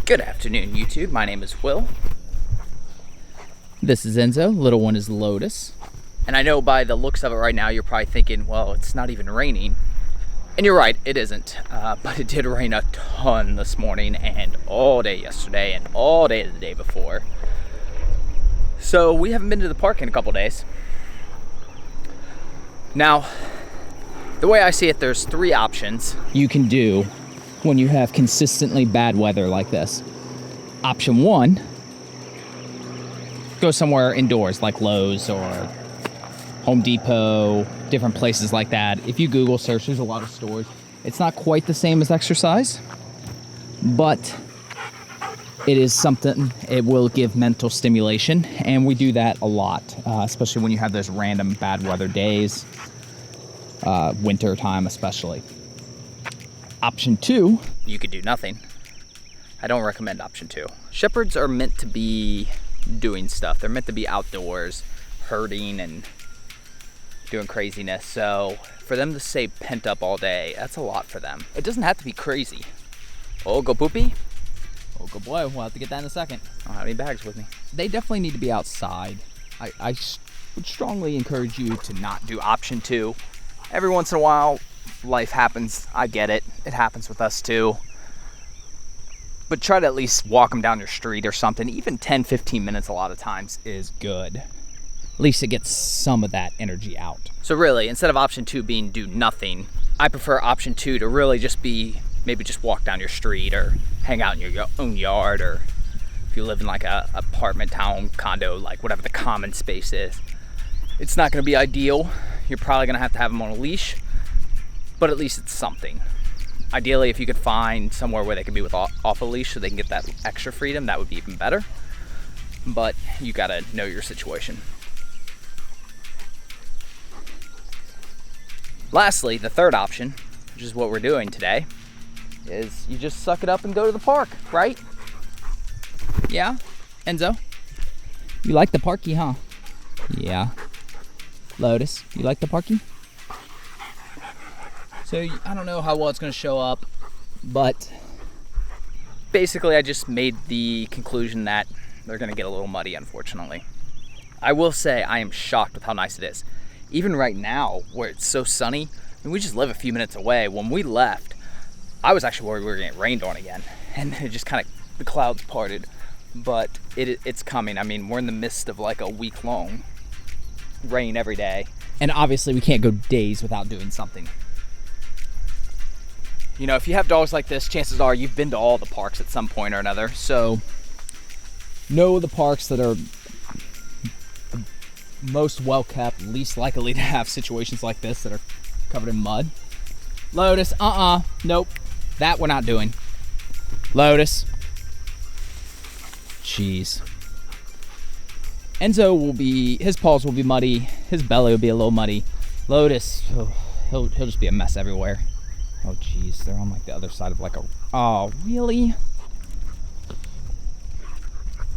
Good afternoon, YouTube. My name is Will. This is Enzo. Little one is Lotus. And I know by the looks of it right now, you're probably thinking, well, it's not even raining. And you're right, it isn't. But it did rain a ton this morning and all day yesterday and all day the day before. So we haven't been to the park in a couple days. Now, the way I see it, there's three options you can do when you have consistently bad weather like this. Option one, go somewhere indoors like Lowe's or Home Depot, different places like that. If you Google search, there's a lot of stores. It's not quite the same as exercise, but it is something. It will give mental stimulation, and we do that a lot, especially when you have those random bad weather days, winter time especially. Option two, you could do nothing. I don't recommend option two. Shepherds are meant to be doing stuff. They're meant to be outdoors, herding and doing craziness. So for them to stay pent up all day, that's a lot for them. It doesn't have to be crazy. Oh, go poopy. Oh, good boy. We'll have to get that in a second. I don't have any bags with me. They definitely need to be outside. I would strongly encourage you to not do option two. Every once in a while, life happens. I get it. It happens with us too. But try to at least walk them down your street or something. Even 10, 15 minutes a lot of times is good. At least it gets some of that energy out. So really, instead of option two being do nothing, I prefer option two to really just be maybe just walk down your street or hang out in your own yard, or if you live in like a apartment, town, condo, like whatever the common space is. It's not going to be ideal. You're probably going to have them on a leash, but at least it's something. Ideally, if you could find somewhere where they could be off a leash so they can get that extra freedom, that would be even better. But you got to know your situation. Lastly, the third option, which is what we're doing today, is you just suck it up and go to the park, right? Yeah, Enzo? You like the parky, huh? Yeah. Lotus, you like the parky? So I don't know how well it's going to show up, but basically I just made the conclusion that they're going to get a little muddy, unfortunately. I will say I am shocked with how nice it is. Even right now, where it's so sunny, and we just live a few minutes away. When we left, I was actually worried we were getting rained on again, and it just kind of, the clouds parted, but it's coming. I mean, we're in the midst of like a week-long rain every day, and obviously we can't go days without doing something. You know, if you have dogs like this, chances are you've been to all the parks at some point or another, so know the parks that are the most well-kept, least likely to have situations like this that are covered in mud. Lotus, nope, that we're not doing. Lotus. Jeez. Enzo will be, his paws will be muddy, his belly will be a little muddy. Lotus, he'll just be a mess everywhere. Oh jeez, they're on like the other side of like a, oh really?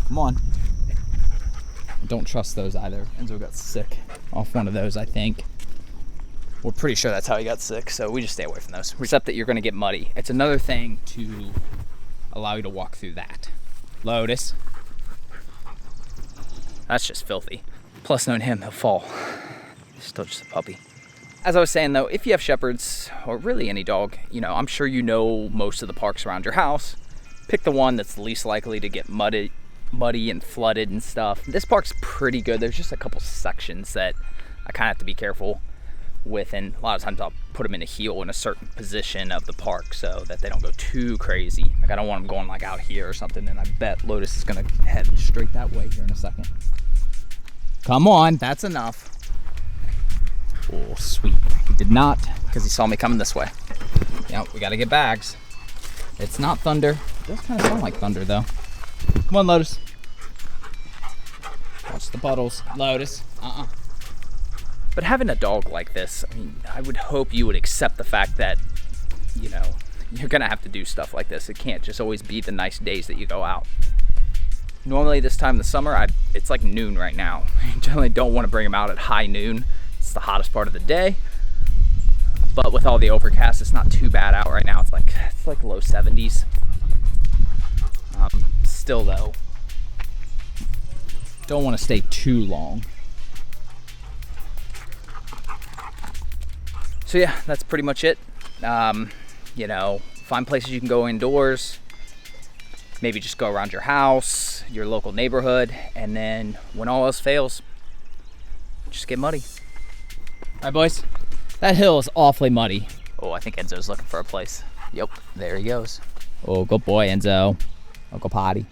Come on. Don't trust those either. Enzo got sick off one of those, I think. We're pretty sure that's how he got sick, so we just stay away from those. Except that you're gonna get muddy. It's another thing to allow you to walk through that. Lotus. That's just filthy. Plus, knowing him, he'll fall. He's still just a puppy. As I was saying though, if you have shepherds, or really any dog, you know, I'm sure you know most of the parks around your house. Pick the one that's least likely to get muddy and flooded and stuff. This park's pretty good. There's just a couple sections that I kind of have to be careful with, and a lot of times I'll put them in a heel in a certain position of the park so that they don't go too crazy. Like I don't want them going like out here or something, and I bet Lotus is gonna head straight that way here in a second. Come on, that's enough. Oh, sweet. He did not, because he saw me coming this way. Yep, we gotta get bags. It's not thunder. It does kind of sound like thunder, though. Come on, Lotus. Watch the puddles. Lotus, But having a dog like this, I mean, I would hope you would accept the fact that, you know, you're gonna have to do stuff like this. It can't just always be the nice days that you go out. Normally this time in the summer, it's like noon right now. I generally don't want to bring them out at high noon. It's the hottest part of the day. But with all the overcast, it's not too bad out right now. It's like low 70s. still though, don't want to stay too long. So yeah, that's pretty much it. You know, find places you can go indoors. Maybe just go around your house, your local neighborhood, and then when all else fails, just get muddy. All right, boys, that hill is awfully muddy. Oh, I think Enzo's looking for a place. Yep, there he goes. Oh, good boy, Enzo. I'll go potty.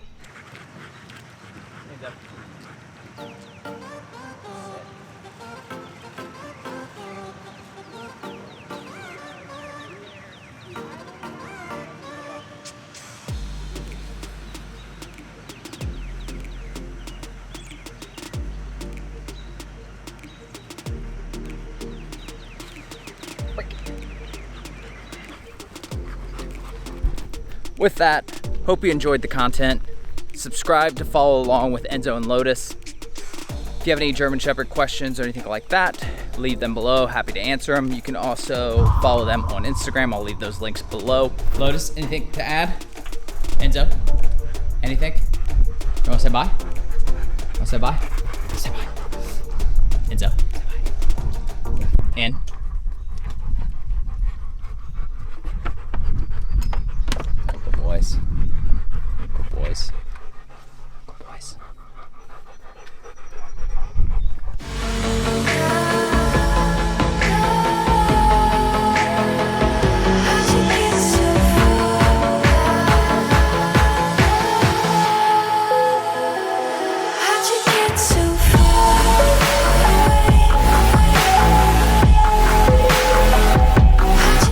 With that, hope you enjoyed the content. Subscribe to follow along with Enzo and Lotus. If you have any German Shepherd questions or anything like that, leave them below. Happy to answer them. You can also follow them on Instagram. I'll leave those links below. Lotus, anything to add? Enzo, anything? You want to say bye? Want to say bye? Say bye. Enzo, say bye. And